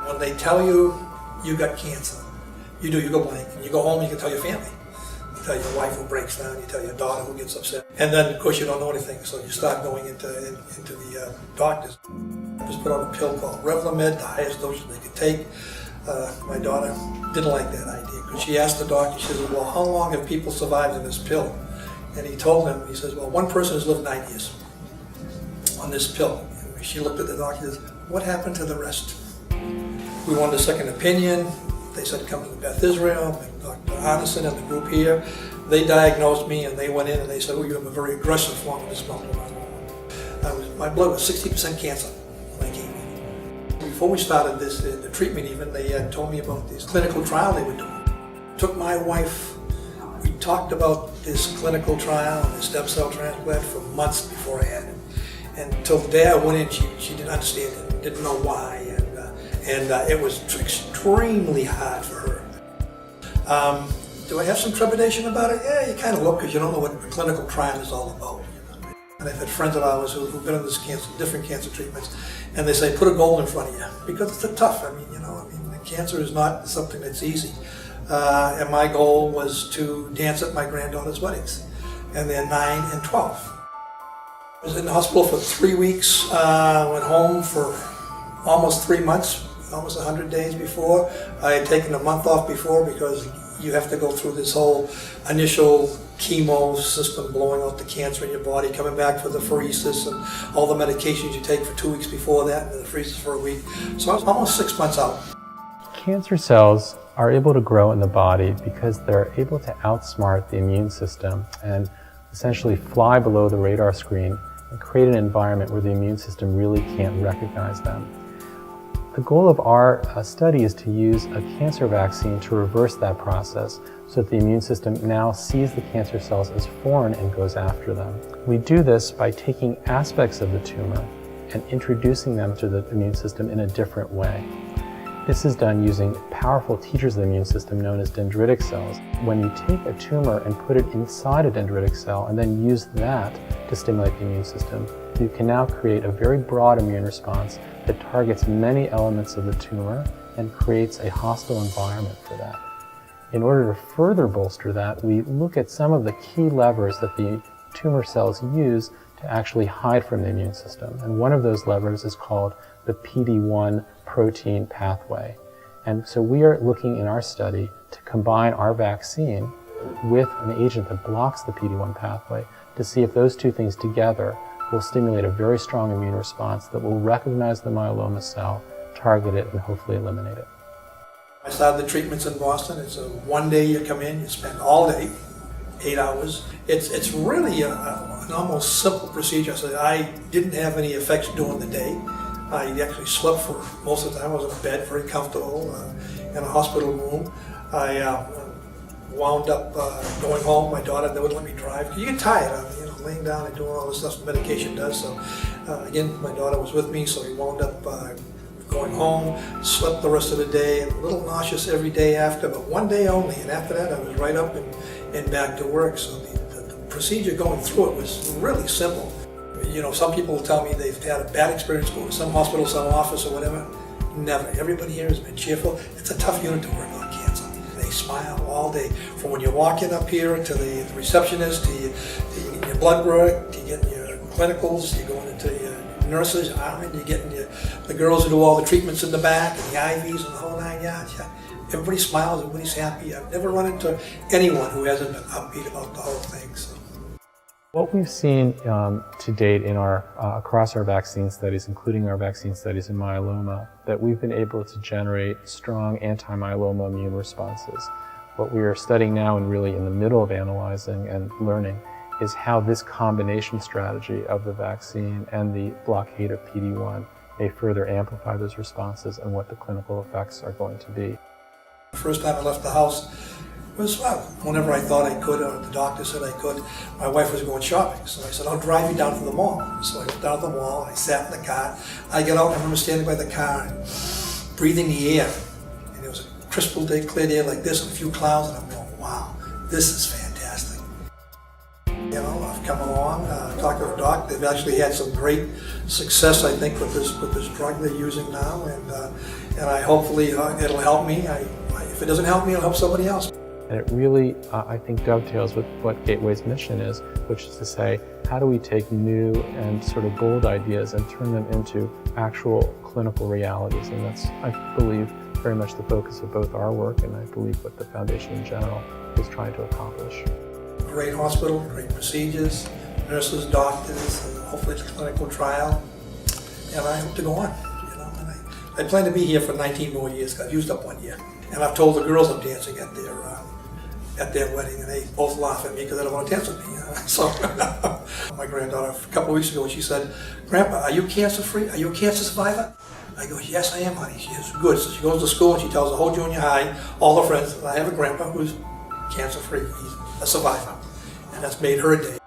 When they tell you you got cancer, you go blank, and you go home and you can tell your family. You tell your wife who breaks down, you tell your daughter who gets upset. And then, of course, you don't know anything, so you start going into the doctors. I was put on a pill called Revlimid, the highest dose they could take. My daughter didn't like that idea, because she asked the doctor, she said, well, how long have people survived on this pill? And he told him, he says, well, one person has lived 9 years on this pill. And she looked at the doctor and said, what happened to the rest? We wanted a second opinion. They said, come to the Beth Israel, Dr. Arneson and the group here. They diagnosed me and they went in and they said, oh, you have a very aggressive form of this multiple myeloma. My blood was 60% cancer when I came in. Before we started this, the treatment even, they had told me about this clinical trial they were doing. Took my wife, we talked about this clinical trial and the stem cell transplant for months before I had it. And until the day I went in, she didn't understand it, didn't know why. And it was extremely hard for her. Do I have some trepidation about it? Yeah, you kind of look, because you don't know what a clinical trial is all about. You know? And I've had friends of ours who've been in this cancer, different cancer treatments, and they say, put a goal in front of you, because it's a tough. The cancer is not something that's easy. And my goal was to dance at my granddaughter's weddings, and they're 9 and 12. I was in the hospital for 3 weeks, went home for almost 3 months. Almost 100 days before. I had taken a month off before, because you have to go through this whole initial chemo system, blowing out the cancer in your body, coming back for the pheresis and all the medications you take for 2 weeks before that, and then the pheresis for a week. So I was almost 6 months out. Cancer cells are able to grow in the body because they're able to outsmart the immune system and essentially fly below the radar screen and create an environment where the immune system really can't recognize them. The goal of our study is to use a cancer vaccine to reverse that process so that the immune system now sees the cancer cells as foreign and goes after them. We do this by taking aspects of the tumor and introducing them to the immune system in a different way. This is done using powerful teachers of the immune system known as dendritic cells. When you take a tumor and put it inside a dendritic cell and then use that to stimulate the immune system, you can now create a very broad immune response that targets many elements of the tumor and creates a hostile environment for that. In order to further bolster that, we look at some of the key levers that the tumor cells use to actually hide from the immune system. And one of those levers is called the PD-1 protein pathway. And so we are looking in our study to combine our vaccine with an agent that blocks the PD-1 pathway to see if those two things together will stimulate a very strong immune response that will recognize the myeloma cell, target it, and hopefully eliminate it. I started the treatments in Boston. It's a 1 day you come in, you spend all day, 8 hours. It's really an almost simple procedure. So I didn't have any effects during the day. I actually slept for most of the time. I was in a bed, very comfortable, in a hospital room. I wound up going home. My daughter, they wouldn't let me drive. You get tired of laying down and doing all the stuff medication does. So again, my daughter was with me, so we wound up going home, slept the rest of the day, a little nauseous every day after, but 1 day only. And after that, I was right up and back to work. So the procedure going through it was really simple. Some people will tell me they've had a bad experience going to some hospital, some office or whatever. Never. Everybody here has been cheerful. It's a tough unit to work on cancer. They smile all day. From when you walk in up here to the receptionist, to you getting your blood work, to you getting your clinicals, you're going into your nurses, you're getting the girls who do all the treatments in the back, and the IVs and the whole 9 yards. Yeah. Everybody smiles, everybody's happy. I've never run into anyone who hasn't been upbeat about the whole thing. So. What we've seen to date in across our vaccine studies, including our vaccine studies in myeloma, that we've been able to generate strong anti-myeloma immune responses. What we are studying now and really in the middle of analyzing and learning is how this combination strategy of the vaccine and the blockade of PD-1 may further amplify those responses and what the clinical effects are going to be. The first time I left the house was whenever I thought I could, or the doctor said I could. My wife was going shopping, so I said, I'll drive you down to the mall. So I went down to the mall, I sat in the car. I got out, I remember standing by the car and breathing the air. And it was a crystal clear air like this and a few clouds, and I'm going, wow, this is fantastic. I've come along, talked to a doc. They've actually had some great success, I think, with this drug they're using now, and hopefully it'll help me. If it doesn't help me, it'll help somebody else. And it really, I think, dovetails with what Gateway's mission is, which is to say, how do we take new and sort of bold ideas and turn them into actual clinical realities? And that's, I believe, very much the focus of both our work and I believe what the Foundation in general is trying to accomplish. Great hospital, great procedures, nurses, doctors, and hopefully it's a clinical trial. And I hope to go on, you know. And I plan to be here for 19 more years, 'cause I've used up 1 year. And I've told the girls I'm dancing at their wedding, and they both laugh at me because they don't want to dance with me. So my granddaughter, a couple of weeks ago, she said, "Grandpa, are you cancer-free? Are you a cancer survivor?" I go, "Yes, I am, honey." She is good. So she goes to school and she tells the whole junior high, all her friends, I have a grandpa who's cancer-free. He's a survivor. And that's made her day.